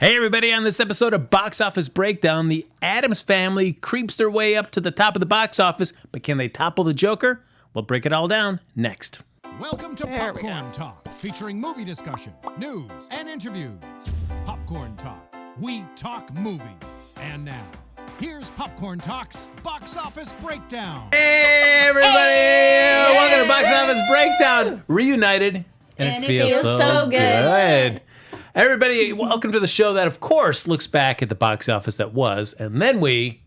Hey, everybody, on this episode of Box Office Breakdown, the Addams Family creeps their way up to the top of the box office, but can they topple the Joker? We'll break it all down next. Welcome to Popcorn Talk, featuring movie discussion, news, and interviews. Popcorn Talk, we talk movies. And now, here's Popcorn Talk's Box Office Breakdown. Hey, everybody! Hey! Welcome to Box Office Breakdown. Reunited, and it feels so good. Everybody, welcome to the show that, of course, looks back at the box office that was, and then we...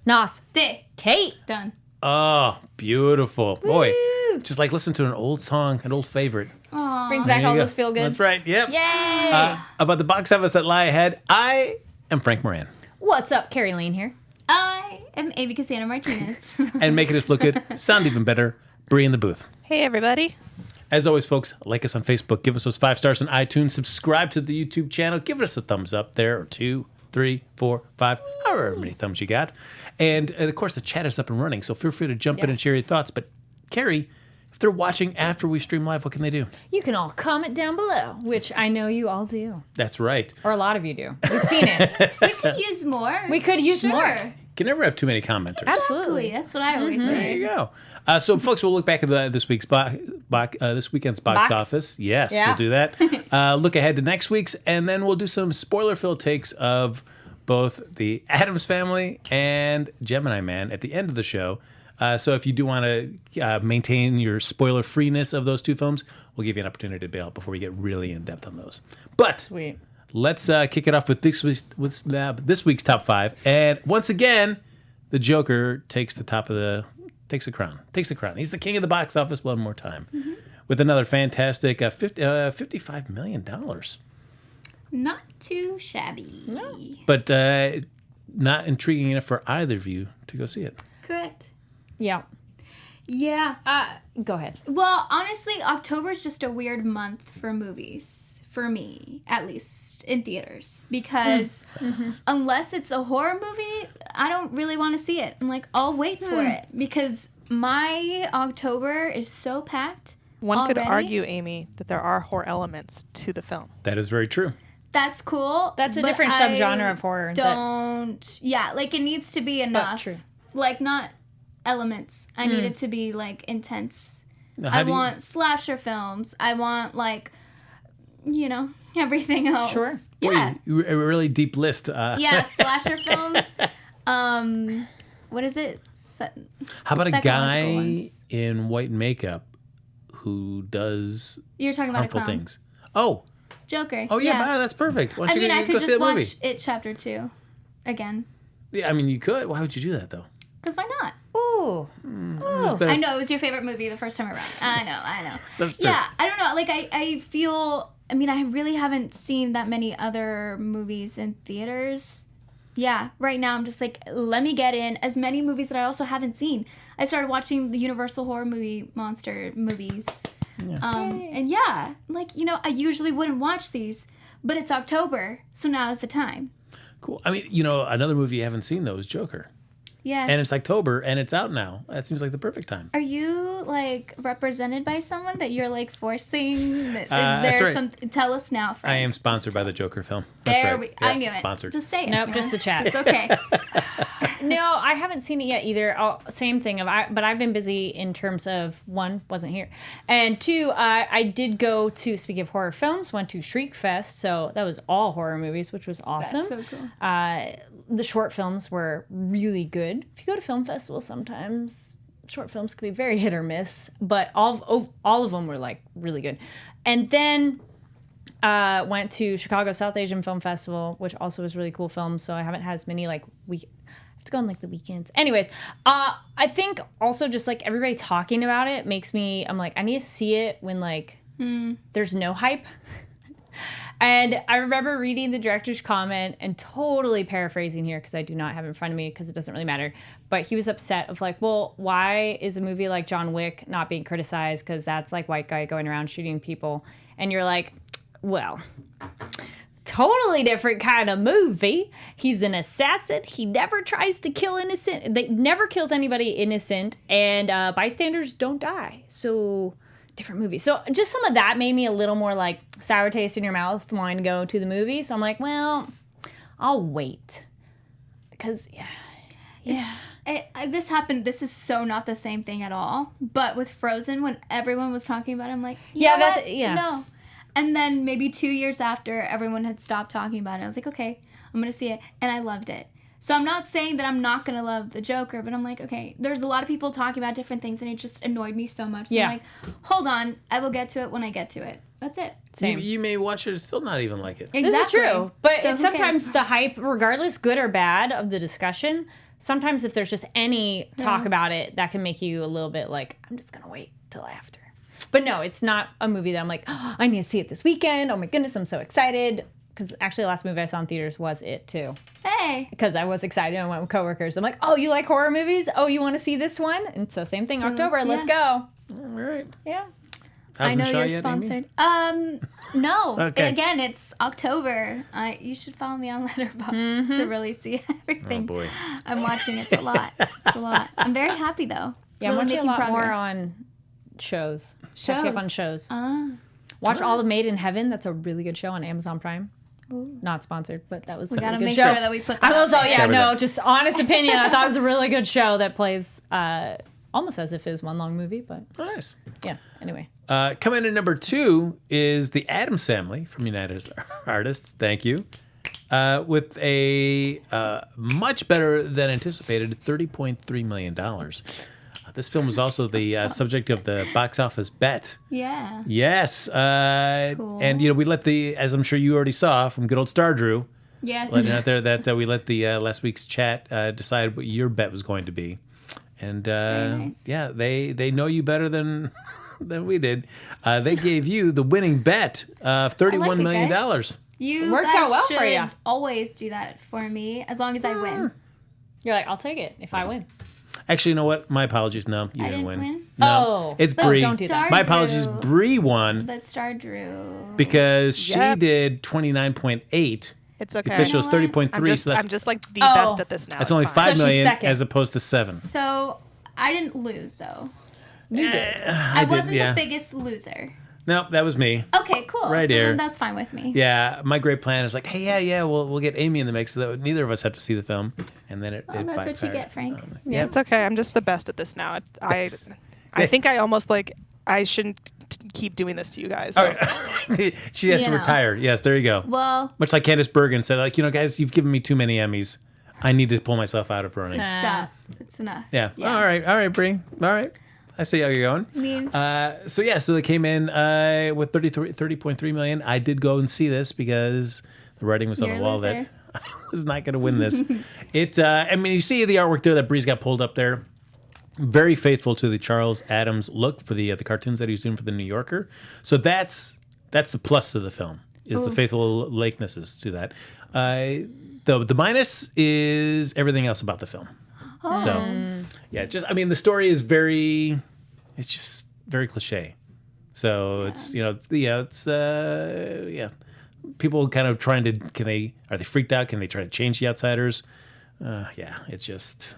Nos. Kate. Done. Oh, beautiful. Boy, just like listen to an old song, an old favorite. Brings back There all you go. those feel goods. That's right, yep. Yay! About the box office that lie ahead, I am Frank Moran. What's up? Kari Lane here. I am Amy Cassandra Martinez. And making us look good, sound even better, Bree in the booth. Hey, everybody. As always, folks, like us on Facebook, give us those 5 stars on iTunes, subscribe to the YouTube channel, give us a thumbs up there, or 2, 3, 4, 5, however many thumbs you got. And, of course, the chat is up and running, so feel free to jump in and share your thoughts. But, Kari, if they're watching after we stream live, what can they do? You can all comment down below, which I know you all do. That's right. Or a lot of you do. We've seen it. We could use more. We could use more. Can never have too many commenters. Absolutely. That's what I always There say. you go. So, folks, we'll look back at this weekend's box office. Yes, we'll do that. Look ahead to next week's, and then we'll do some spoiler-filled takes of both the Addams Family and Gemini Man at the end of the show. So if you do want to maintain your spoiler-freeness of those two films, we'll give you an opportunity to bail before we get really in-depth on those. But Sweet. let's kick it off with this week's top 5. And once again, the Joker takes the crown. He's the king of the box office one more time with another fantastic $55 million. Not too shabby. No. But not intriguing enough for either of you to go see it. Correct. Yeah. Yeah. Go ahead. Well, honestly, October's just a weird month for movies. For me, at least, in theaters. Because unless it's a horror movie, I don't really want to see it. I'm like, I'll wait for it. Because my October is so packed. One could already. argue, Amy, that there are horror elements to the film. That is very true. That's cool. That's a but different I subgenre of horror. Yeah, like it needs to be enough. true. Like not elements. I need it to be like intense. Now, I want slasher films. I want like, everything else. Sure. Yeah. Boy, a really deep list. Yeah, slasher films. What is it? How about a psychological guy ones. in white makeup who does You're talking about a harmful clown. things? Oh, Joker. yeah, wow, that's perfect. Why don't I mean, you I go could see just that movie? watch it Chapter 2 again. Yeah, I mean, you could. Why would you do that, though? Because why not? Ooh. I know, it was your favorite movie the first time around. I know. That's fair. Yeah, I don't know. Like, I feel... I mean, I really haven't seen that many other movies in theaters. Yeah, right now I'm just like, let me get in as many movies that I also haven't seen. I started watching the Universal Horror Movie Monster movies. Yeah. And yeah, like, I usually wouldn't watch these, but it's October, so now is the time. Cool. I mean, another movie you haven't seen, though, is Joker. Yeah. And it's October, and it's out now. That seems like the perfect time. Are you, like, represented by someone that you're, like, forcing? Is that's there right. something? Tell us now, Frank. I am sponsored by the Joker film. That's There right. I Yep, knew it. Sponsored. Just say it. Nope, just the chat. It's okay. No, I haven't seen it yet either. Same thing. But I've been busy in terms of, 1, wasn't here. And 2, I did go to, speaking of horror films, went to Shriek Fest. So that was all horror movies, which was awesome. That's so cool. The short films were really good. If you go to film festivals, sometimes short films can be very hit or miss. But all of them were like really good. And then went to Chicago South Asian Film Festival, which also was really cool films. So I haven't had as many I have to go on like the weekends. Anyways, I think also just like everybody talking about it makes me, I'm like, I need to see it when like there's no hype. And I remember reading the director's comment and totally paraphrasing here because I do not have it in front of me because it doesn't really matter. But he was upset of like, well, why is a movie like John Wick not being criticized? Because that's like white guy going around shooting people. And you're like, well, totally different kind of movie. He's an assassin. He never tries to kill innocent. They never kills anybody innocent. And bystanders don't die. So different movie. So just some of that made me a little more like sour taste in your mouth, wanting to go to the movie. So I'm like, well, I'll wait. Because, This happened. This is so not the same thing at all. But with Frozen, when everyone was talking about it, I'm like, no. And then maybe 2 years after everyone had stopped talking about it, I was like, okay, I'm going to see it. And I loved it. So I'm not saying that I'm not going to love the Joker, but I'm like, okay, there's a lot of people talking about different things, and it just annoyed me so much. So I'm like, hold on, I will get to it when I get to it. That's it. Same. You may watch it and still not even like it. Exactly. This is true. But So it's who sometimes cares? the hype, regardless good or bad of the discussion, sometimes if there's just any talk about it, that can make you a little bit like, I'm just going to wait till after. But no, it's not a movie that I'm like, oh, I need to see it this weekend. Oh my goodness, I'm so excited. Because actually the last movie I saw in theaters was It too. Hey. Because I was excited and went with coworkers. I'm like, oh, you like horror movies? Oh, you want to see this one? And so same thing, October, let's go. All right. Yeah. I know you're yet, sponsored. Amy? No. Okay. Again, it's October. You should follow me on Letterboxd to really see everything. Oh, boy. I'm watching. It's a lot. It's a lot. I'm very happy though. Yeah, I'm Really watching a making lot more progress. on shows. Catching up on shows. Ah. Watch All of Made in Heaven. That's a really good show on Amazon Prime. Not sponsored, but that was a We gotta really good make show. sure that we put that I was, out there. Cover no, that. just honest opinion. I thought it was a really good show that plays almost as if it was one long movie, but Oh, nice. yeah. Anyway, Coming in at number 2 is the Addams Family from United Artists. Thank you. With a much better than anticipated $30.3 million. This film was also the subject of the box office bet. Yeah. Yes. Cool. And, we let as I'm sure you already saw from good old Star Drew, Yes. letting out there that we let the last week's chat decide what your bet was going to be. And very nice. yeah, they know you better than we did. They gave you the winning bet of $31 million. guys. You Works guys out well should for ya. always do that for me as long as I win. you're like, I'll take it if I win. Actually, you know what? My apologies. No, you I didn't didn't win? No, Oh. it's But Bree. don't do that. My apologies. Drew. Bree won But Star Drew. because she Yep. did 29.8. It's okay. The official is You know what? 30.3. So I'm just like the Oh. best at this now. that's It's only fine. 5 So she's million second. as opposed to 7. So I didn't lose though. You did. I wasn't yeah. the biggest loser. No, that was me. Okay, cool. Right so here. then that's fine with me. Yeah, my great plan is like, hey, yeah, we'll get Amy in the mix so that neither of us have to see the film, and then it. Oh, it that's what you backfired. get, Frank. Yeah, It's okay. I'm just the best at this now. I Yeah. think I almost I shouldn't keep doing this to you guys. All right. She has to You know. retire. Yes, there you go. Well, Much like Candice Bergen said, like, guys, you've given me too many Emmys. I need to pull myself out of running. stop. It's enough. Yeah. All right, Bree. All right. I see how you're going. I mean, So they came in with 30.3 million. I did go and see this because the writing was on You're the a wall loser. that I was not going to win this. You see the artwork there that Bree's got pulled up there. Very faithful to the Charles Addams look for the cartoons that he was doing for the New Yorker. So that's the plus to the film is the faithful likenesses to that. The minus is everything else about the film. Oh. So, yeah, the story is it's just very cliche. So people kind of trying to, are they freaked out? Can they try to change the outsiders? It's just,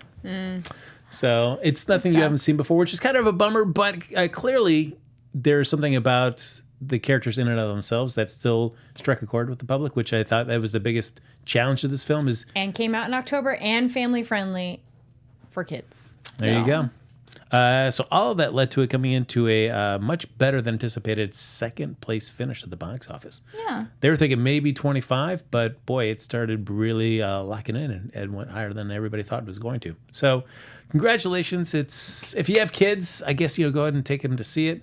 so it's nothing you haven't seen before, which is kind of a bummer, but clearly there's something about the characters in and of themselves that still struck a chord with the public, which I thought that was the biggest challenge of this film is, And came out in October and family friendly for kids. there you go. So all of that led to it coming into a much better than anticipated second place finish at the box office. yeah. They were thinking maybe 25, but boy, it started really locking in and went higher than everybody thought it was going to. So congratulations. If you have kids, I guess, go ahead and take them to see it.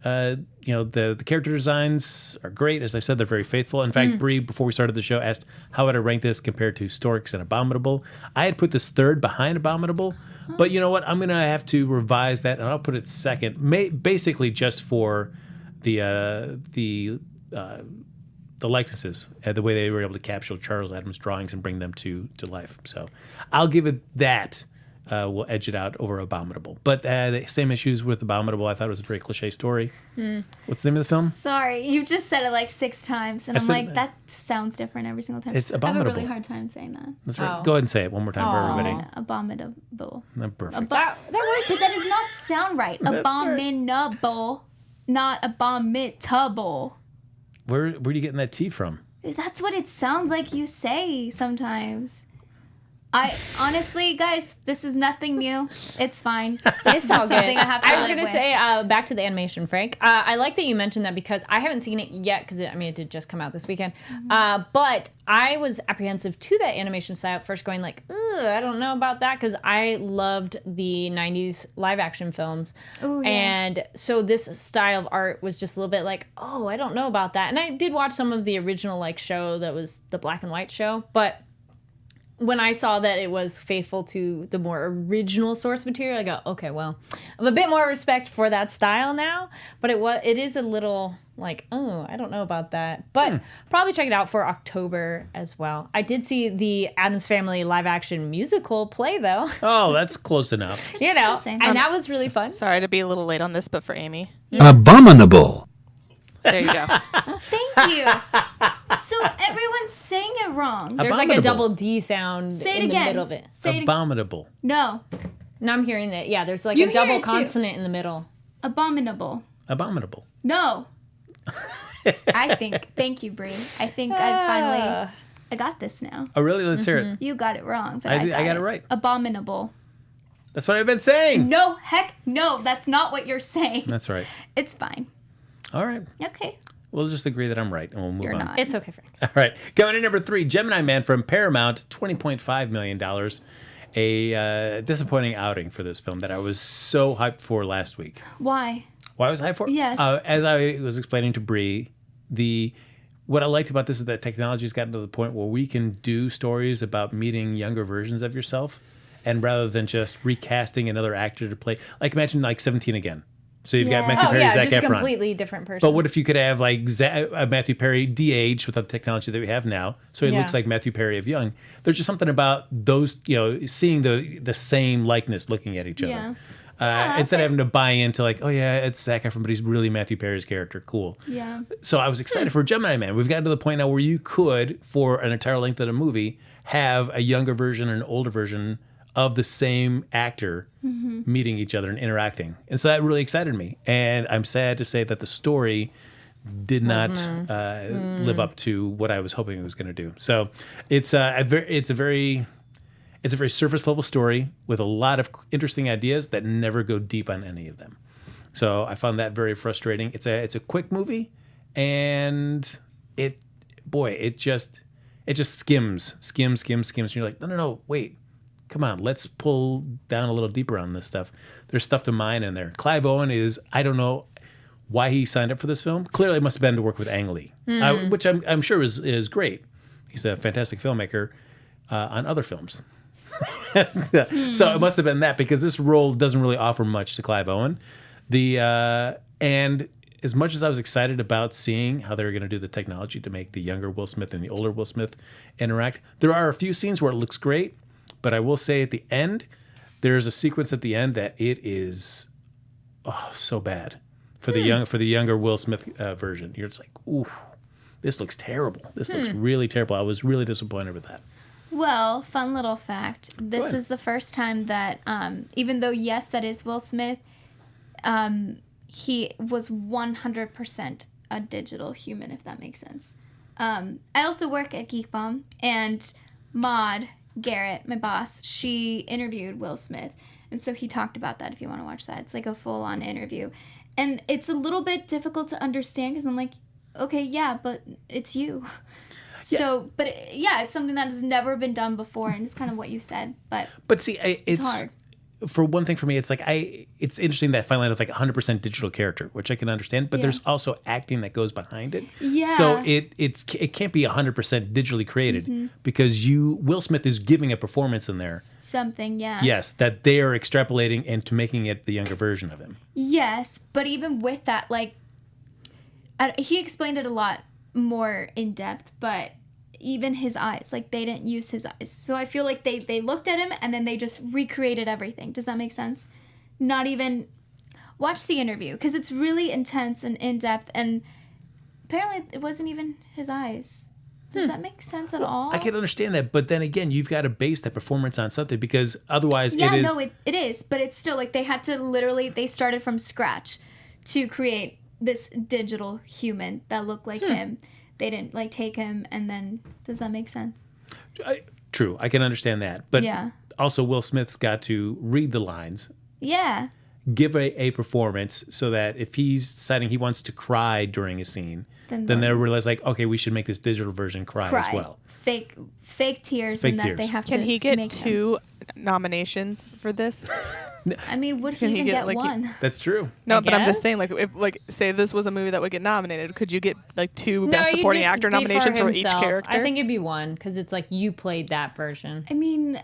The character designs are great. As I said, they're very faithful. In fact, Bree, before we started the show, asked how would I rank this compared to Storks and Abominable. I had put this third behind Abominable, but you know what? I'm gonna have to revise that, and I'll put it second, basically just for the likenesses, the way they were able to capture Charles Addams' drawings and bring them to life. So I'll give it that. We'll edge it out over Abominable. But the same issues with Abominable. I thought it was a very cliche story. What's the name of the film? Sorry, you just said it like 6 times, and I I'm said- like, that sounds different every single time. It's I have a really Abominable. hard time saying that. That's right. Oh. Go ahead and say it one more time for everybody. Abominable. Perfect. That does not sound right. Abominable. not abominable. Where are you getting that T from? That's what it sounds like you say sometimes. I honestly, guys, this is nothing new. It's fine. It's all good. something I have to I was live going to with. say, back to the animation, Frank. I like that you mentioned that because I haven't seen it yet because, it did just come out this weekend. But I was apprehensive to that animation style at first going like, ugh, I don't know about that because I loved the 90s live action films. Ooh, yeah. And so this style of art was just a little bit like, oh, I don't know about that. And I did watch some of the original like show that was the black and white show, but when I saw that it was faithful to the more original source material, I go, okay, well, I have a bit more respect for that style now. But it is a little like, oh, I don't know about that. But probably check it out for October as well. I did see the Addams Family live action musical play though. Oh, that's close enough. the same. And that was really fun. Sorry to be a little late on this, but for Amy. Abominable. There you go. Thank you. So everyone's saying it wrong. There's like a Abominable. double D sound Say it in again. the middle of it. Say it again. Abominable. No. Now I'm hearing that. Yeah, there's like You a hear double it too. consonant in the middle. Abominable. Abominable. No. Thank you, Brie. I think I got this now. Oh, really? Let's hear it. You got it wrong, but I I got it right. Abominable. That's what I've been saying. No, heck no. That's not what you're saying. That's right. It's fine. All right. Okay. We'll just agree that I'm right, and we'll move You're on. not. It's okay, Frank. All right. Coming in number 3, Gemini Man from Paramount, $20.5 million. A disappointing outing for this film that I was so hyped for last week. Why? Why was I hyped for it? Yes. As I was explaining to Bree, what I liked about this is that technology has gotten to the point where we can do stories about meeting younger versions of yourself, and rather than just recasting another actor to play, like imagine like 17 Again. So you've got Yeah. Matthew Oh Perry, yeah, Zac just a Efron. completely different person. But what if you could have like Matthew Perry de-aged with the technology that we have now, so he Yeah. looks like Matthew Perry of young? There's just something about those, seeing the same likeness looking at each other. Yeah. Instead of having to buy into like, oh yeah, it's Zac Efron, but he's really Matthew Perry's character. Cool. Yeah. So I was excited for Gemini Man. We've gotten to the point now where you could, for an entire length of the movie, have a younger version and an older version of the same actor meeting each other and interacting. And so that really excited me. And I'm sad to say that the story did not live up to what I was hoping it was going to do. So it's a very surface level story with a lot of interesting ideas that never go deep on any of them. So I found that very frustrating. It's a quick movie, and it just skims. And you're like, no, wait. Come on, let's pull down a little deeper on this stuff. There's stuff to mine in there. Clive Owen I don't know why he signed up for this film. Clearly, it must have been to work with Ang Lee, which I'm sure is great. He's a fantastic filmmaker on other films. So it must have been that, because this role doesn't really offer much to Clive Owen. And as much as I was excited about seeing how they were going to do the technology to make the younger Will Smith and the older Will Smith interact, there are a few scenes where it looks great. But I will say at the end, there's a sequence at the end that it is so bad for the younger Will Smith version. You're just like, ooh, this looks terrible. This looks really terrible. I was really disappointed with that. Well, fun little fact. This ahead. is the first time that, even though, yes, that is Will Smith, he was 100% a digital human, if that makes sense. I also work at Geek Bomb, and Maud Garrett, my boss, she interviewed Will Smith. And so he talked about that if you want to watch that. It's like a full-on interview. And it's a little bit difficult to understand because I'm like, okay, yeah, but it's you. So, but it's something that has never been done before, and it's kind of what you said. But see, it's hard. For one thing, for me, it's like it's interesting that finally it's like 100% digital character, which I can understand. But there's also acting that goes behind it. Yeah. So it can't be 100% digitally created because Will Smith is giving a performance in there. Something, yeah. Yes, that they are extrapolating into making it the younger version of him. Yes, but even with that, like, he explained it a lot more in depth, but even his eyes, like, they didn't use his eyes. So I feel like they looked at him and then they just recreated everything. Does that make sense? Not even watch the interview, because it's really intense and in-depth, and apparently it wasn't even his eyes. Does that make sense at all? I can understand that, but then again, you've got to base that performance on something, because otherwise Yeah, it is... no, it is, but it's still, like, they started from scratch to create this digital human that looked like him. They didn't like take him, and then does that make sense? True, I can understand that, but Yeah. also Will Smith's got to read the lines, Yeah. give a performance, so that if he's deciding he wants to cry during a scene, then they'll they'll use- realize like, okay, we should make this digital version cry as well. Fake tears, Fake and that tears. they have Can to he get make them. 2 nominations for this? I mean, would Can he he even get, get like, one? That's true. No, I but I'm just guess. saying, like, if like say this was a movie that would get nominated, could you get like 2 No, Best you'd Supporting just Actor be for nominations for each himself. character? I think it'd be one because it's like you played that version. I mean,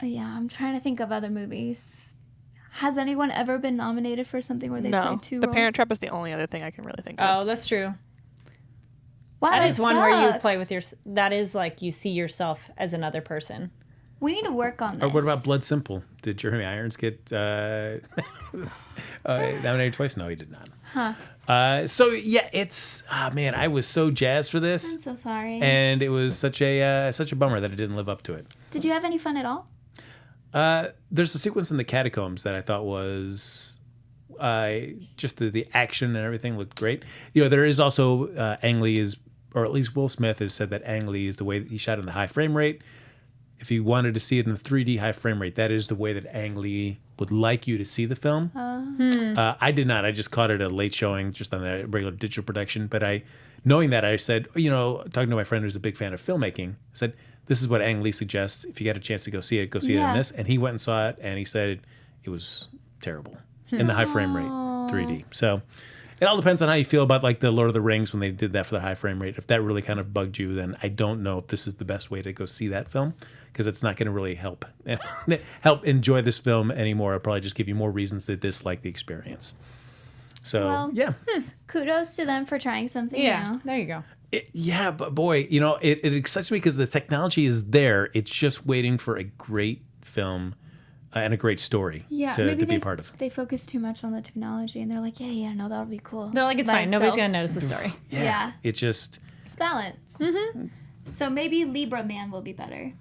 yeah, I'm trying to think of other movies. Has anyone ever been nominated for something where they no. played 2 The roles? Parent Trap is the only other thing I can really think of. Oh, that's true. Wow, That is one where you sucks. play with your. That is like you see yourself as another person. We need to work on this. Or what about Blood Simple? Did Jeremy Irons get nominated twice? No, he did not. So yeah, it's man, I was so jazzed for this, I'm so sorry. and it was such a bummer that it didn't live up to it. Did you have any fun at all? There's a sequence in the catacombs that I thought was just the action and everything looked great. You know, there is also Ang Lee is, or at least Will Smith has said that Ang Lee is the way that he shot in the high frame rate. If you wanted to see it in the 3D high frame rate, that is the way that Ang Lee would like you to see the film. I did not. I just caught it a late showing, just on the regular digital production. But knowing that, I said, you know, talking to my friend who's a big fan of filmmaking, I said, this is what Ang Lee suggests. If you get a chance to go see it in Yeah. this. And he went and saw it, and he said it was terrible in the high frame rate 3D. So it all depends on how you feel about like the Lord of the Rings when they did that for the high frame rate. If that really kind of bugged you, then I don't know if this is the best way to go see that film, because it's not going to really help enjoy this film anymore. It'll probably just give you more reasons to dislike the experience. So Well, yeah. Kudos to them for trying something Yeah, new. there you go. Yeah, but boy, you know, it excites me because the technology is there. It's just waiting for a great film and a great story Yeah, to maybe be a part of. They focus too much on the technology, and they're like, yeah, no, that'll be cool. They're like, it's by fine. Nobody's itself. gonna notice the story. Yeah. It just... It's balance. Mm-hmm. So maybe Libra Man will be better.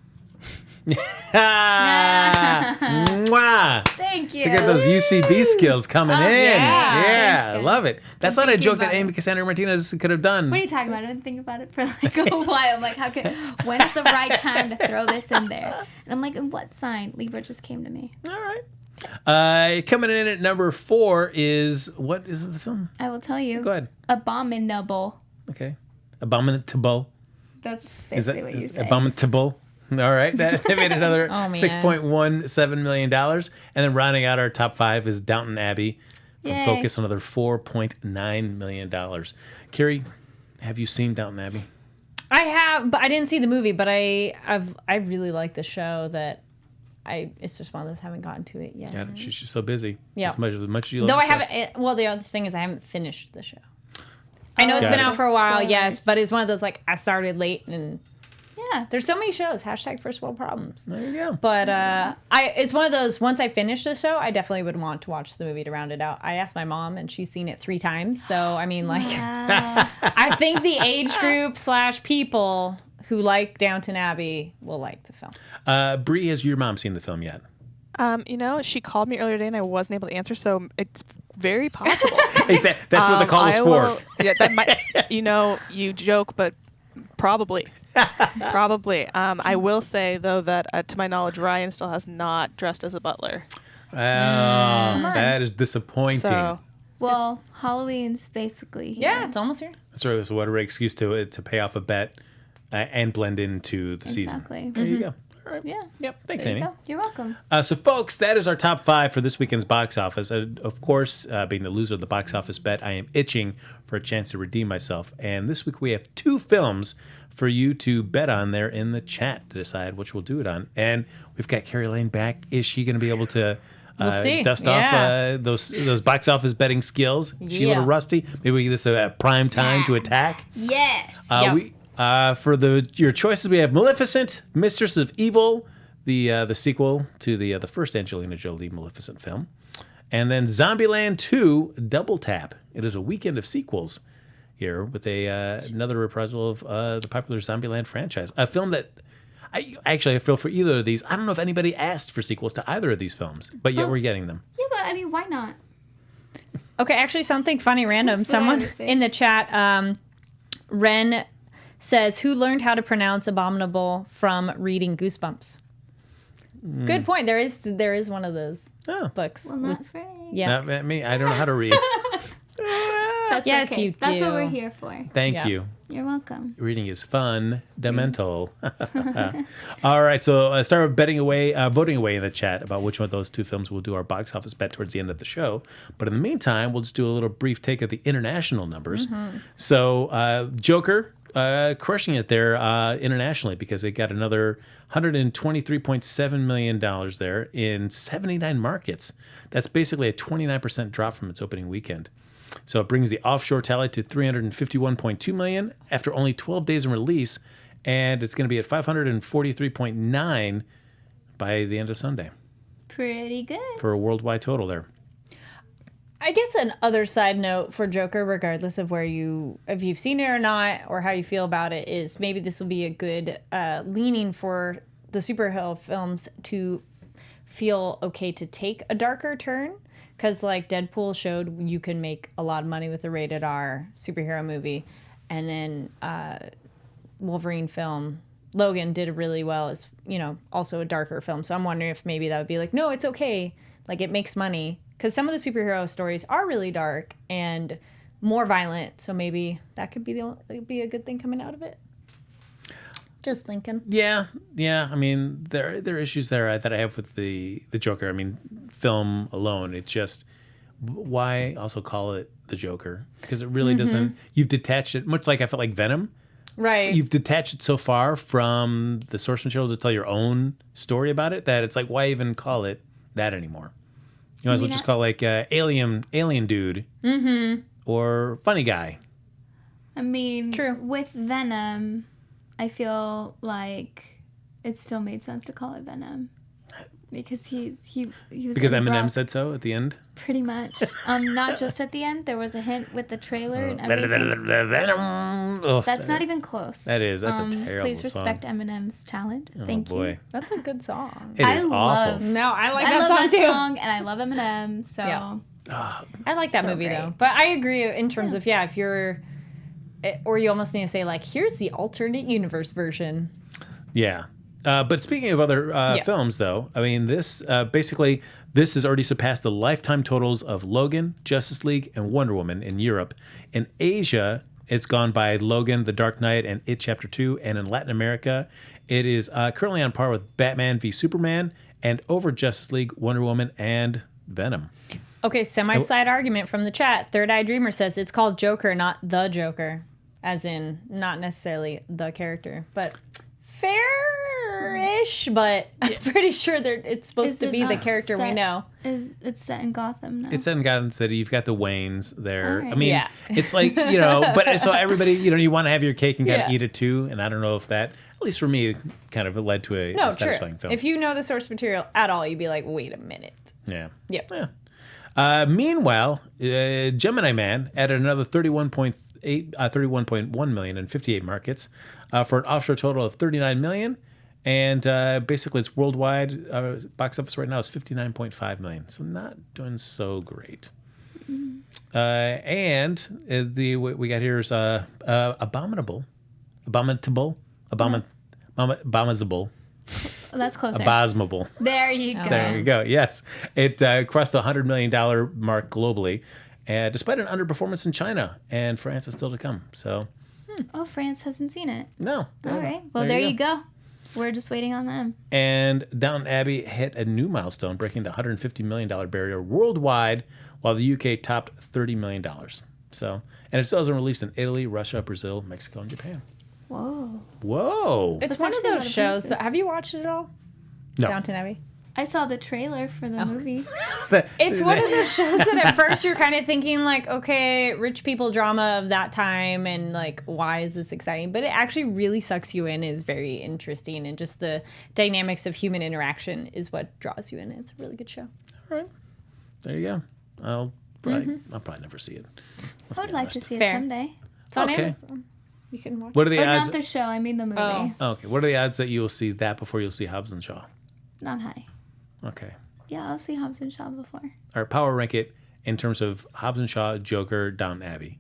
Mwah! Thank you. You got those UCB skills coming in. yeah. Yeah, I Thanks, love it. That's not a thinking joke that about Amy it. Cassandra Martinez could have done. What are you talking about? I've been thinking about it for like a while. I'm like, when is the right time to throw this in there? And I'm like, in what sign? Libra just came to me. All right. Coming in at number 4 is, what is it, the film? I will tell you. Go ahead. Abominable. Okay. Abominable. That's Is that basically what you say. abominable? All right, that made another Oh, man. $6.17 million. And then rounding out our top 5 is Downton Abbey from Yay. Focus, another $4.9 million. Carrie, have you seen Downton Abbey? I have, but I didn't see the movie. But I really like the show. It's just one of those, haven't gotten to it yet. Yeah, she's just so busy. Yeah. As much as you love Though the I show. haven't. Well, the other thing is I haven't finished the show. I know it's Got been it. out for a while, yes, Spoilers. but it's one of those like I started late and Yeah. there's so many shows. # first world problems. There you go. But it's one of those. Once I finish the show, I definitely would want to watch the movie to round it out. I asked my mom, and she's seen it 3 times. So I mean, like, I think the age group / people who like Downton Abbey will like the film. Bree, has your mom seen the film yet? You know, she called me earlier today and I wasn't able to answer, so it's very possible. Hey, that's what the call is I for. will- yeah, that might. You know, you joke, but probably. Probably. I will say though that to my knowledge, Ryan still has not dressed as a butler. Oh, that is disappointing. So Well, Halloween's basically here. Yeah, it's almost here. So what a great excuse to pay off a bet and blend into the season. Exactly. There you go. All right. Yeah. Yep. Thanks, There you Amy. go. You're welcome. So, folks, that is our top 5 for this weekend's box office. Of course, being the loser of the box office bet, I am itching for a chance to redeem myself. And this week we have 2 films for you to bet on there in the chat to decide which we'll do it on. And we've got Kari Lane back. Is she going to be able to We'll see. dust Yeah. off those box office betting skills? Is she a little Yeah. rusty? Maybe we give this a prime time to attack. Yes. Yep. For your choices, we have Maleficent, Mistress of Evil, the sequel to the first Angelina Jolie Maleficent film, and then Zombieland 2: Double Tap. It is a weekend of sequels here with another reprisal of the popular Zombieland franchise. A film that I feel for either of these. I don't know if anybody asked for sequels to either of these films, but yet we're getting them. Yeah, but I mean, why not? Okay, actually, something funny random. That's what I Someone would say. in the chat, Ren says, who learned how to pronounce abominable from reading Goosebumps? Good point. There is one of those books. Well, not Frank. Yeah. Not me. I don't know how to read. That's Yes, okay. you That's what do. we're here for. Thank Yeah. you. You're welcome. Reading is fundamental. All right, so start voting away in the chat about which one of those two films we'll do our box office bet towards the end of the show. But in the meantime, we'll just do a little brief take of the international numbers. So Joker crushing it there internationally because it got another $123.7 million there in 79 markets. That's basically a 29% drop from its opening weekend. So it brings the offshore tally to $351.2 million after only 12 days in release, and it's going to be at $543.9 by the end of Sunday Pretty good. for a worldwide total there. I guess an other side note for Joker, regardless of if you've seen it or not, or how you feel about it, is maybe this will be a good leaning for the superhero films to feel okay to take a darker turn. Because like Deadpool showed you can make a lot of money with a rated R superhero movie. And then Wolverine film, Logan did really well as, also a darker film. So I'm wondering if maybe that would be like, no, it's okay. Like it makes money. Because some of the superhero stories are really dark and more violent. So maybe that could be a good thing coming out of it. Just thinking. Yeah. I mean, there are issues there that I have with the Joker. I mean, film alone, it's just why also call it the Joker? Because it really doesn't. You've detached it, much like I felt like Venom. Right. You've detached it so far from the source material to tell your own story about it that it's like, why even call it that anymore? You might as well just call it like alien dude or funny guy. I mean, True. With Venom, I feel like it still made sense to call it Venom because he was Because in Eminem Brock- said so at the end. pretty much. Not just at the end. There was a hint with the trailer and everything. Venom. Oh, That's not even close. That is. That's a terrible Please respect song. Eminem's talent. Oh, Thank boy. you. That's a good song. It is I awful. love- No, I like I that love song that too. song and I love Eminem. So Yeah. I like that So movie great. though. But I agree in terms of if you're, or you almost need to say like, here's the alternate universe version. Yeah. But speaking of other films, though, I mean, this basically this has already surpassed the lifetime totals of Logan, Justice League, and Wonder Woman in Europe. In Asia, it's gone by Logan, The Dark Knight, and It Chapter 2. And in Latin America, it is currently on par with Batman v Superman and over Justice League, Wonder Woman, and Venom. Okay, semi-side argument from the chat. Third Eye Dreamer says it's called Joker, not the Joker, as in not necessarily the character, but fair-ish. But I'm pretty sure it's supposed Is to it be the not character we set- know. It's set in Gotham now. It's set in Gotham City. You've got the Waynes there. Alright. I mean, Yeah. it's like, but so everybody, you want to have your cake and kind of Yeah. eat it too. And I don't know if that, at least for me, kind of led to a No, true. satisfying film. If you know the source material at all, you'd be like, wait a minute. Yeah. Yep. Yeah. Meanwhile, Gemini Man added another 31.1 million in 58 markets for an offshore total of 39 million. And basically, its worldwide box office right now is 59.5 million. So not doing so great. And we got here is Abominable. That's closer. Abosmable. There you go. There you go. Yes. It crossed the $100 million mark globally, despite an underperformance in China, and France is still to come. So, Oh, France hasn't seen it. no. All right. Well, there you go. We're just waiting on them. And Downton Abbey hit a new milestone, breaking the $150 million barrier worldwide, while the UK topped $30 million. So, and it still hasn't released in Italy, Russia, Brazil, Mexico, and Japan. Whoa. Whoa. It's That's one of actually a lot those of shows. places. Have you watched it at all? No. Downton Abbey? I saw the trailer for the movie. It's one of those shows that at first you're kind of thinking like, okay, rich people drama of that time and like, why is this exciting? But it actually really sucks you in, is very interesting. And just the dynamics of human interaction is what draws you in. It's a really good show. All right. There you go. I'll probably never see it. I would like to see it Fair. someday. It's on Okay. Amazon. You can watch What are it. the Or odds? not the show, I mean the movie. Oh. Okay. What are the odds that you will see that before you'll see Hobbs and Shaw? Not high. Okay. Yeah, I'll see Hobbs and Shaw before. All right. Power rank it in terms of Hobbs and Shaw, Joker, Downton Abbey.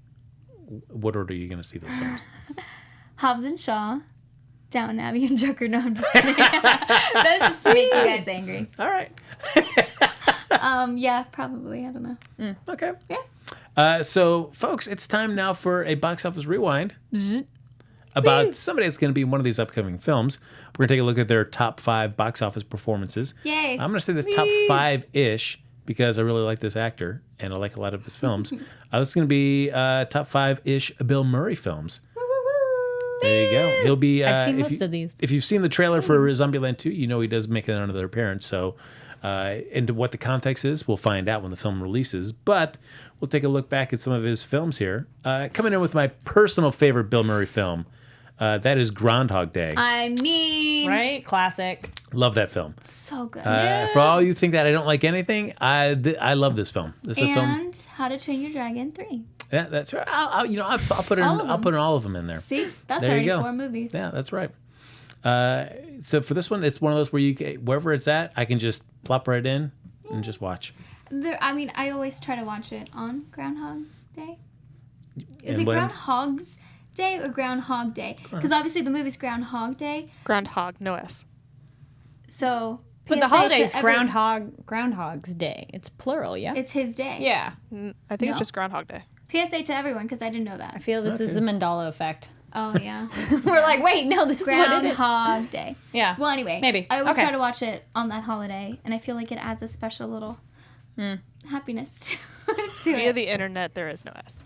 What order are you going to see those films? Hobbs and Shaw, Downton Abbey, and Joker. No, I'm just kidding. That's just to make you guys angry. All right. Yeah, probably. I don't know. Okay. Yeah. So, folks, it's time now for a box office rewind about somebody that's going to be in one of these upcoming films. We're going to take a look at their top 5 box office performances. Yay. I'm going to say this top 5-ish because I really like this actor and I like a lot of his films. This is going to be top 5-ish Bill Murray films. There you go. He'll be. I've seen most of these. If you've seen the trailer for Zombieland 2, you know he does make another appearance. So, into what the context is, we'll find out when the film releases. But we'll take a look back at some of his films here. Coming in with my personal favorite Bill Murray film, that is Groundhog Day. I mean, Right? Classic. Love that film. so good. For all you think that I don't like anything, I love this film. This is a film. And How to Train Your Dragon 3. Yeah, that's right. I'll put in All of I'll them. put in all of them in there. See, that's There you already go. 4 movies. Yeah, that's right. So for this one, it's one of those where wherever it's at, I can just plop right in and just watch. I always try to watch it on Groundhog Day. Is And it when- Groundhog's Day or Groundhog Day? Because obviously the movie's Groundhog Day. Groundhog, no S. So, But the PSA to holiday's every- Groundhog's Day. It's plural, yeah? It's his day. Yeah. I think it's No. just Groundhog Day. PSA to everyone because I didn't know I that. feel this is the Mandela effect. Oh yeah. We're like, wait, no, this is what it is. Groundhog Day. Yeah. Well, anyway, Maybe. I always Okay. try to watch it on that holiday, and I feel like it adds a special little happiness to Via it. the internet, there is no S.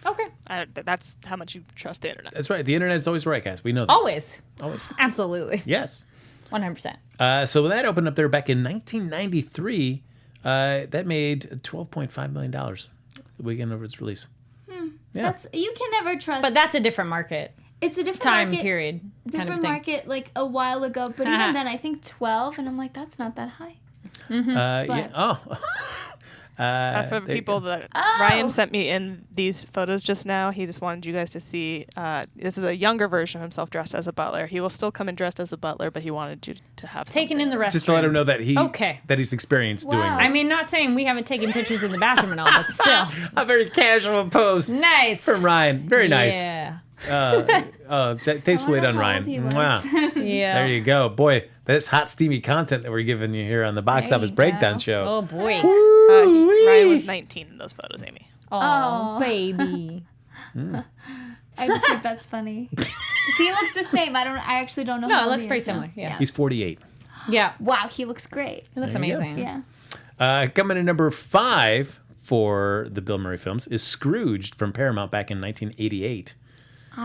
Okay. That's how much you trust the internet. That's right. The internet's always right, guys. We know that. Always. Always. Absolutely. Yes. 100%. So when that opened up there back in 1993, that made $12.5 million the weekend of its release. Yeah. That's you can never trust. But that's a different market. it's a different Time market, period kind different of thing. market like a while ago. But even then, I think 12, and I'm like, that's not that high. Yeah. Oh. For there you people go. that Ryan sent me in these photos just now, he just wanted you guys to see. This is a younger version of himself dressed as a butler. He will still come in dressed as a butler, but he wanted you to have Taken in the restroom. Just to let him know that that he's experienced doing Wow. this. I mean, not saying we haven't taken pictures in the bathroom and all, but still. a very casual post Nice. from Ryan. Very nice. Yeah. Tastefully I done, wonder how Ryan. old he was. Mwah. Yeah. There you go. Boy, that's hot, steamy content that we're giving you here on the Box There Office you Breakdown go. show. Oh, boy. Ryan was 19 in those photos, Amy. Oh, baby. I just think that's funny. He looks the same. I actually don't know. No, how it old looks he pretty is now. similar, yeah. He's 48. Yeah. Wow, he looks great. It looks There you go. amazing. Yeah. Coming in number 5 for the Bill Murray films is Scrooged from Paramount back in 1988.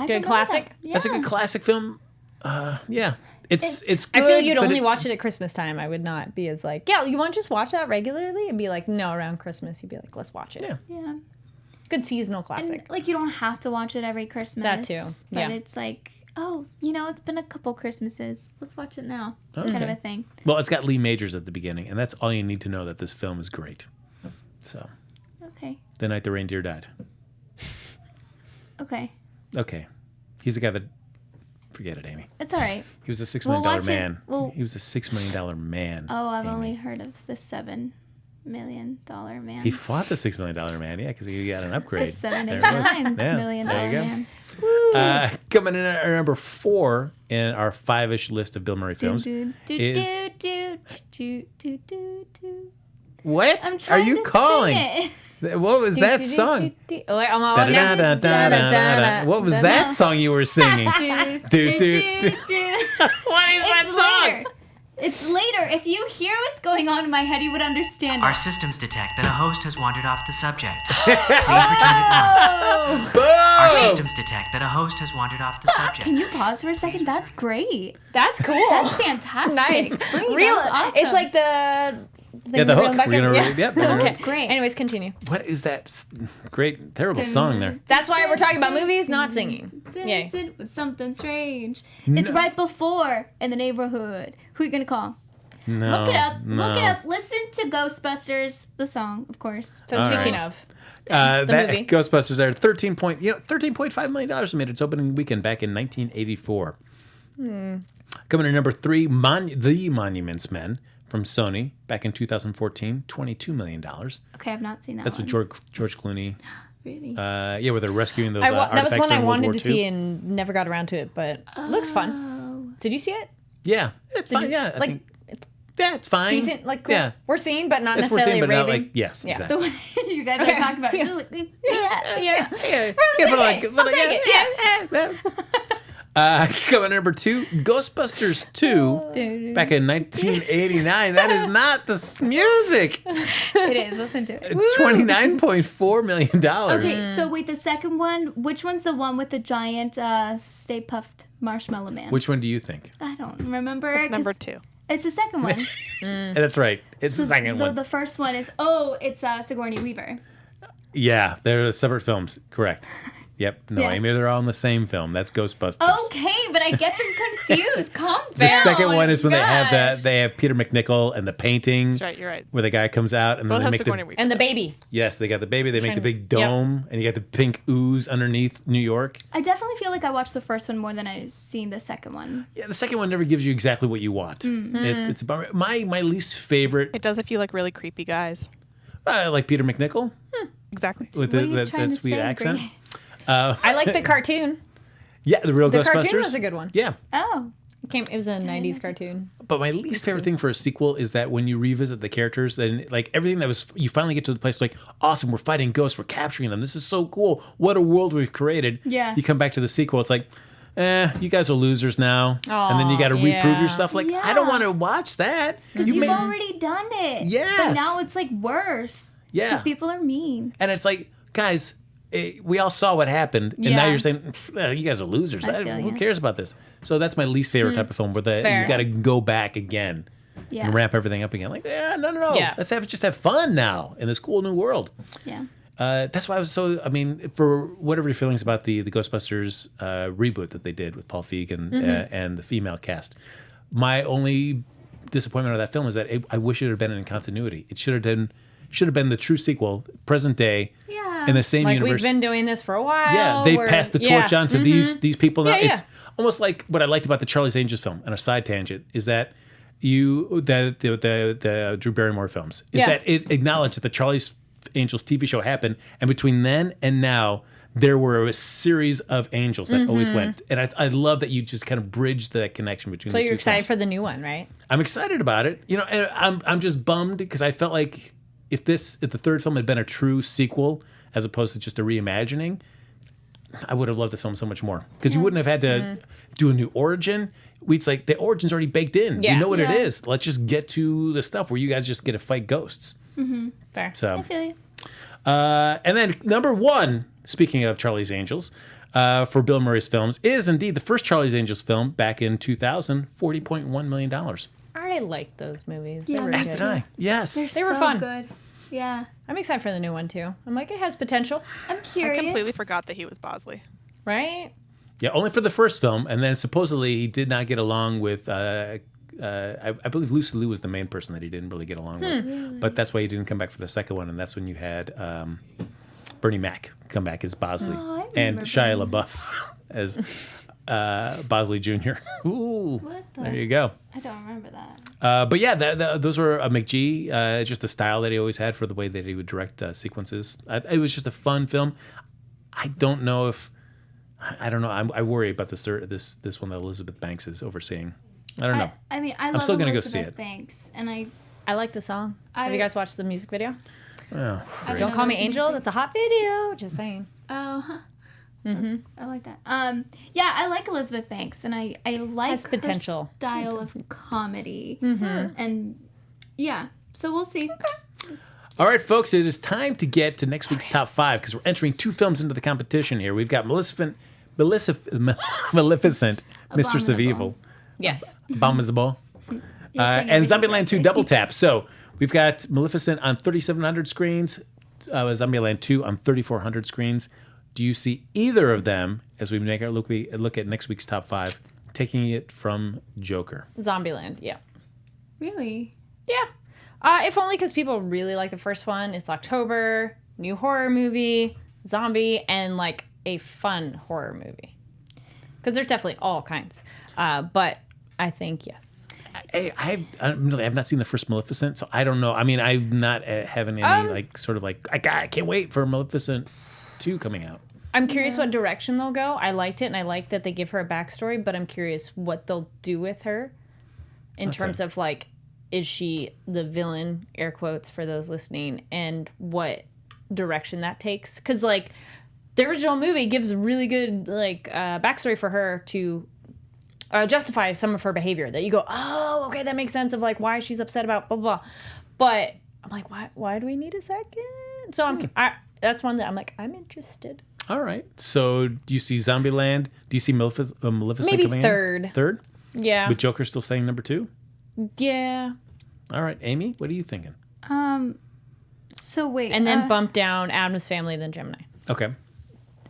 Good classic? Yeah. That's a good classic film. Yeah. It's good. I feel you'd but only watch it at Christmas time. I would not be as like, yeah, you want to just watch that regularly? And be like, no, around Christmas. You'd be like, let's watch it. Yeah. Yeah. Good seasonal classic. And, like, you don't have to watch it every Christmas. That too, But yeah. it's like, oh, it's been a couple Christmases. Let's watch it now. Kind of a thing. Well, it's got Lee Majors at the beginning, and that's all you need to know that this film is great. So, Okay. The Night the Reindeer Died. Okay. Okay. He's the guy that... Forget it, Amy. It's all right. He was a $6 We'll million watch it. man. We'll- He was a $6 million man. Oh, I've Amy. only heard of the $7 million man. He fought the $6 million man, yeah, because he got an upgrade. the $7, There $8, it was. $9 Yeah, million there you go. man. Coming in at number 4 in our 5-ish list of Bill Murray films Do, do, is... do, do, do, do, do, do. What I'm are trying you to calling? sing it. What was that song? Oh, wait, I'm all Da-da-da-da-da-da-da. What was that song you were singing? Do, Do, do, do. What is that It's song? later. It's later. If you hear what's going on in my head, you would understand Our it. systems detect that a host has wandered off the subject. Please return at once. Our Boom! systems detect that a host has wandered off the subject. Can you pause for a second? That's great. That's cool. That's fantastic. Nice. Great. Real. That's awesome. It's like the. Yeah, the hook. Back We're gonna up. read. Yep. we're gonna- Okay. great. Anyways, continue. What is that great, terrible song there? That's why we're talking about movies, not singing. Yay. Something strange. It's right before In the Neighborhood. Who are you gonna call? No. Look it up. No. Look it up. Listen to Ghostbusters, the song, of course. So All speaking right. of, That movie. Ghostbusters there, $13.5 million made its opening weekend back in 1984. Coming in number 3, The Monuments Men from Sony back in 2014, $22 million. Okay, I've not seen that. That's with one. George Clooney. Really? Yeah, where they're rescuing those That artifacts was one I from World wanted War to II. see and never got around to it, but looks fun. Did you see it? Yeah, it's fine. Yeah, I think, it's fine. Decent, like cool. Yeah. We're seeing, but not It's necessarily but not raving. like, yes, Yeah. exactly. The way you guys are talking about it. She's like, Yeah. Coming number 2, Ghostbusters 2, back in 1989. That is not the music. It is. Listen to it. $29.4 million. Okay, so wait, the second one, which one's the one with the giant Stay Puffed Marshmallow Man? Which one do you think? I don't remember. It's 'cause number 2. It's the second one. That's right. It's the second one. The first one is, it's Sigourney Weaver. Yeah, they're separate films. Correct. Yep. No, Yeah. Amy, they're all in the same film. That's Ghostbusters. Okay, but I get them confused. Calm The down. second one is when Gosh. they have Peter McNichol and the painting. That's right. You're right. Where the guy comes out and Both then have they make Sigourney the Weaver. And the baby. yes, they got the baby. They make the big Yep. dome, and you got the pink ooze underneath New York. I definitely feel like I watched the first one more than I've seen the second one. Yeah, the second one never gives you exactly what you want. It's about my least favorite. It does if you like really creepy guys. I like Peter McNichol Exactly. with What are you that trying to sweet say, accent. Gray? I like the cartoon. Yeah, the real The Ghostbusters. cartoon was a good one. Yeah, Oh. It was a 90s cartoon. but my least favorite thing for a sequel is that when you revisit the characters, then like everything that was, you finally get to the place like, awesome, we're fighting ghosts, we're capturing them. This is so cool. What a world we've created. Yeah. You come back to the sequel, it's like, you guys are losers now, and then you Aw, got to reprove yeah. yourself. Like, I don't Yeah. want to watch that. Because you've already done it. Yes. But now it's like worse. Yeah. Because people are mean. And it's like, guys, we all saw what happened, and now Yeah. you're saying, you guys are losers. I feel Who ya. cares about this? So that's my least favorite type of film, where Fair. you got to go back again Yeah. and ramp everything up again. Like, no. Yeah. Let's just have fun now in this cool new world. Yeah. That's why I was so. I mean, for whatever your feelings about the Ghostbusters reboot that they did with Paul Feig and the female cast, my only disappointment of that film is that I wish it had been in continuity. It should have been the true sequel, present day, Yeah. in the same Like, universe. we've been doing this for a while. Yeah, they've passed the torch on to these people now. Yeah, yeah. It's almost like what I liked about the Charlie's Angels film, and a side tangent, is that the Drew Barrymore films, is Yeah. that it acknowledged that the Charlie's Angels TV show happened, and between then and now, there were a series of angels that always went. And I love that you just kind of bridged that connection between So the you're two excited films. for the new one, right? I'm excited about it. You know, and I'm just bummed because I felt like if the third film had been a true sequel as opposed to just a reimagining, I would have loved the film so much more, because you wouldn't have had to do a new origin. It's like the origin's already baked in. Yeah. You know what it Yeah. is. Let's just get to the stuff where you guys just get to fight ghosts. Fair. So, I feel you. and then number 1, speaking of Charlie's Angels, for Bill Murray's films, is indeed the first Charlie's Angels film back in 2000, $40.1 million. I like those movies. Yeah, They were me As good. did I. Yes. They were So fun. good. Yeah. I'm excited for the new one too. I'm like, it has potential, I'm curious. I completely forgot that he was Bosley. right? Yeah, only for the first film, and then supposedly he did not get along with. I believe Lucy Liu was the main person that he didn't really get along with, but that's why he didn't come back for the second one, and that's when you had Bernie Mac come back as Bosley, Oh, I and remember Shia LaBeouf as Bosley Jr. Ooh, What the- there you go. I don't remember that. But yeah, those were McGee. Just the style that he always had for the way that he would direct sequences. It was just a fun film. I don't know if. I don't know. I worry about this one that Elizabeth Banks is overseeing. I don't know. I mean, I love still gonna Elizabeth go see it. Banks, and I I like the song. Have you guys watched the music video? Oh, great. Don't call me I've never seen Angel. the That's a hot video. Just saying. Oh, huh. I like that. Yeah, I like Elizabeth Banks, and I like Has potential. her style of comedy, and yeah. So we'll see. All right, folks, it is time to get to next week's top 5, because we're entering 2 films into the competition here. We've got Maleficent, Mistress of Abominable. Evil, Yes. Abominable, You're saying and everything Zombieland 2 correctly. Double Tap. So we've got Maleficent on 3,700 screens, Zombieland 2 on 3,400 screens. Do you see either of them, as we make our look at next week's top 5, taking it from Joker? Zombieland. Yeah. Really? Yeah. If only because people really like the first one. It's October, new horror movie, zombie, and like a fun horror movie. Because there's definitely all kinds. But I think yes. I've not seen the first Maleficent, so I don't know. I mean, I'm not having any I can't wait for Maleficent 2 coming out. I'm curious what direction they'll go. I liked it, and I like that they give her a backstory, but I'm curious what they'll do with her in terms of, like, is she the villain, air quotes for those listening, and what direction that takes? Because, like, the original movie gives a really good, like, backstory for her to justify some of her behavior. That you go, oh, okay, that makes sense of, like, why she's upset about blah, blah, blah. But I'm like, why do we need a second? So that's one that I'm like, I'm interested. All right. So do you see Zombieland? Do you see Maleficent Maybe coming third. in? Third? Yeah. With Joker still staying number 2? Yeah. All right. Amy, what are you thinking? So wait. And then bump down Addams Family, then Gemini. Okay.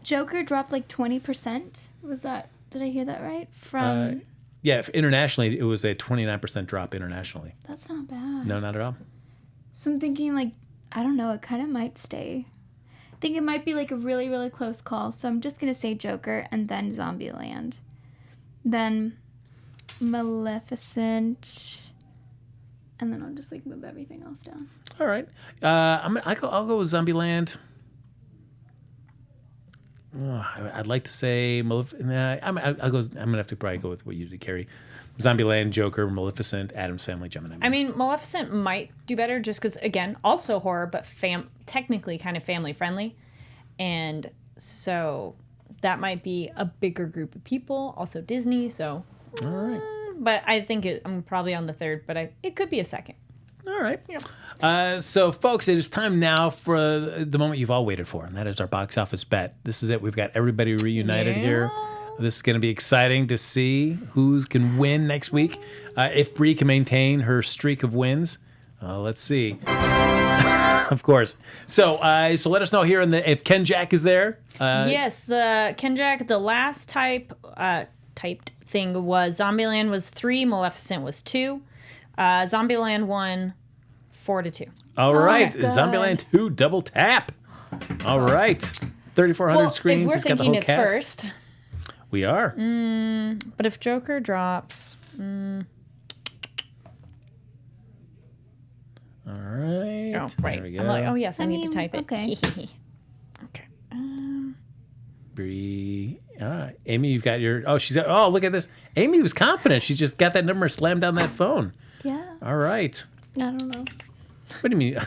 Joker dropped like 20%. Was that, did I hear that right? From... yeah, internationally, it was a 29% drop internationally. That's not bad. No, not at all. So I'm thinking, like, I don't know, it kind of might stay. I think it might be like a really, really close call. So I'm just going to say Joker and then Zombieland. Then Maleficent. And then I'll just like move everything else down. All right. I'll go with Zombieland. I'd like to say Maleficent. I'm gonna have to probably go with what you did, Kari. Zombieland, Joker, Maleficent, Addams Family, Gemini Man. I mean, Maleficent might do better just because, again, also horror, but technically kind of family friendly, and so that might be a bigger group of people. Also Disney, so. All right. But I think I'm probably on the third, but it could be a second. All right. Yeah. So, folks, it is time now for the moment you've all waited for, and that is our box office bet. This is it. We've got everybody reunited here. This is going to be exciting to see who can win next week. If Brie can maintain her streak of wins, let's see. Of course. So let us know here if Ken Jack is there. Yes, the Ken Jack, the last typed thing was Zombieland was 3, Maleficent was 2. Zombieland won 4-2. All right. Zombieland 2 double tap. All right. 3,400 screens. If we're it's got the thinking whole it's cast. first. We are. But if Joker drops... All right. Oh, right. There we go. I'm like, oh, yes, I need to type it. Okay. Okay. Brie. Amy, you've got your... Oh, look at this. Amy was confident. She just got that number, slammed down that phone. Yeah. All right. I don't know. What do you mean?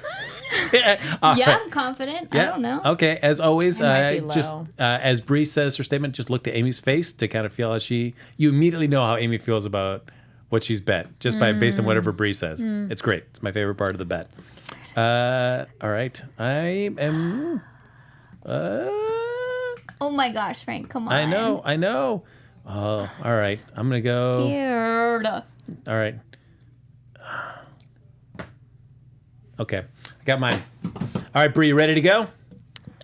I'm confident. Yeah. I don't know. Okay, as always, I might be just low. as Brie says her statement, just look to Amy's face to kind of feel how you immediately know how Amy feels about what she's bet, just based on whatever Brie says. It's great. It's my favorite part of the bet. All right. I am... Oh my gosh, Frank, come on. I know. Oh, all right. I'm going to go... Scared. All right. Okay. I got mine. All right, Brie, you ready to go?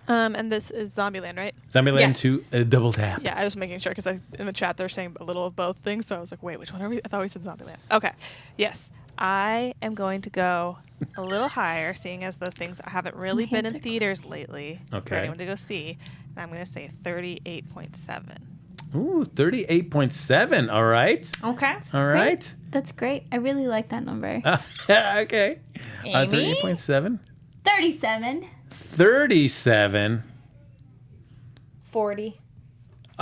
And this is Zombieland, right? Zombieland Yes. 2, double tap. Yeah, I was making sure because in the chat they're saying a little of both things, so I was like, wait, which one are we? I thought we said Zombieland. Okay, yes, I am going to go a little higher, seeing as the things I haven't really been in theaters lately for Okay. anyone to go see, and I'm going to say 38.7. Ooh, 38.7. All right. Okay. All right. That's great. I really like that number. Okay. Amy? 38.7. 37. 37. 40.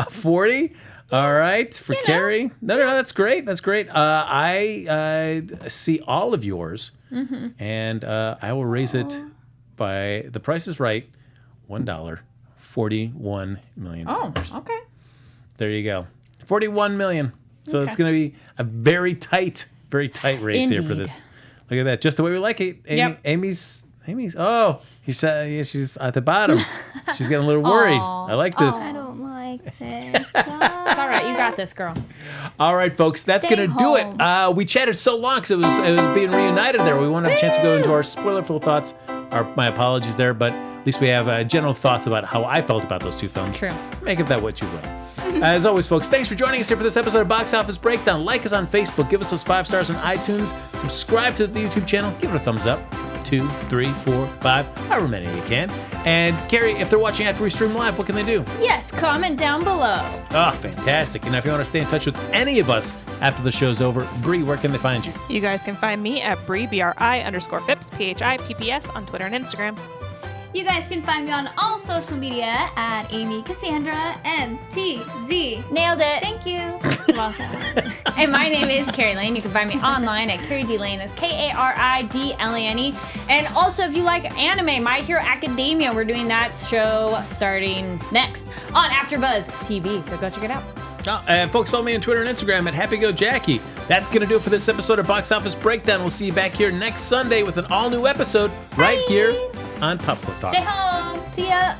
40. All right. For Kari. No, that's great. That's great. I see all of yours, and I will raise it by The Price is Right, $1. $41 million. Oh, okay. There you go. 41 million. So it's going to be a very tight race here for Indeed. this. Look at that. Just the way we like it. Yep. Amy's. Oh, she's at the bottom. She's getting a little worried. Aw. I like this. I don't like this. It's all right. You got this, girl. All right, folks. That's Stay going to do it. We chatted so long because it was being reunited there. We won't have a chance to go into our spoilerful thoughts. My apologies there, but at least we have general thoughts about how I felt about those two films. True. Make of that what you will. As always, folks, thanks for joining us here for this episode of Box Office Breakdown. Like us on Facebook, give us those 5 stars on iTunes, subscribe to the YouTube channel, give it a thumbs up, 2, 3, 4, 5, however many you can. And Kari, if they're watching after we stream live, what can they do? Yes, comment down below. Oh, fantastic. And if you want to stay in touch with any of us After the show's over, Bree, where can they find you? You guys can find me at Bree, BRI_Phipps, PHIPPS on Twitter and Instagram. You guys can find me on all social media at Amy Cassandra MTZ. Nailed it. Thank you. Welcome. And my name is Kari Lane. You can find me online at Kari D Lane. That's KARIDLANE. And also, if you like anime, My Hero Academia, we're doing that show starting next on AfterBuzz TV. So go check it out. Oh, and folks, follow me on Twitter and Instagram at HappyGoJackie. That's going to do it for this episode of Box Office Breakdown. We'll see you back here next Sunday with an all-new episode right here on Popcorn Talk. Stay home. See ya.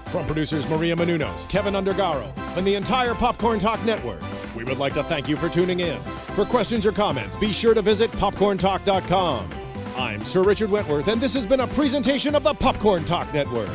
From producers Maria Menounos, Kevin Undergaro, and the entire Popcorn Talk Network, we would like to thank you for tuning in. For questions or comments, be sure to visit popcorntalk.com. I'm Sir Richard Wentworth, and this has been a presentation of the Popcorn Talk Network.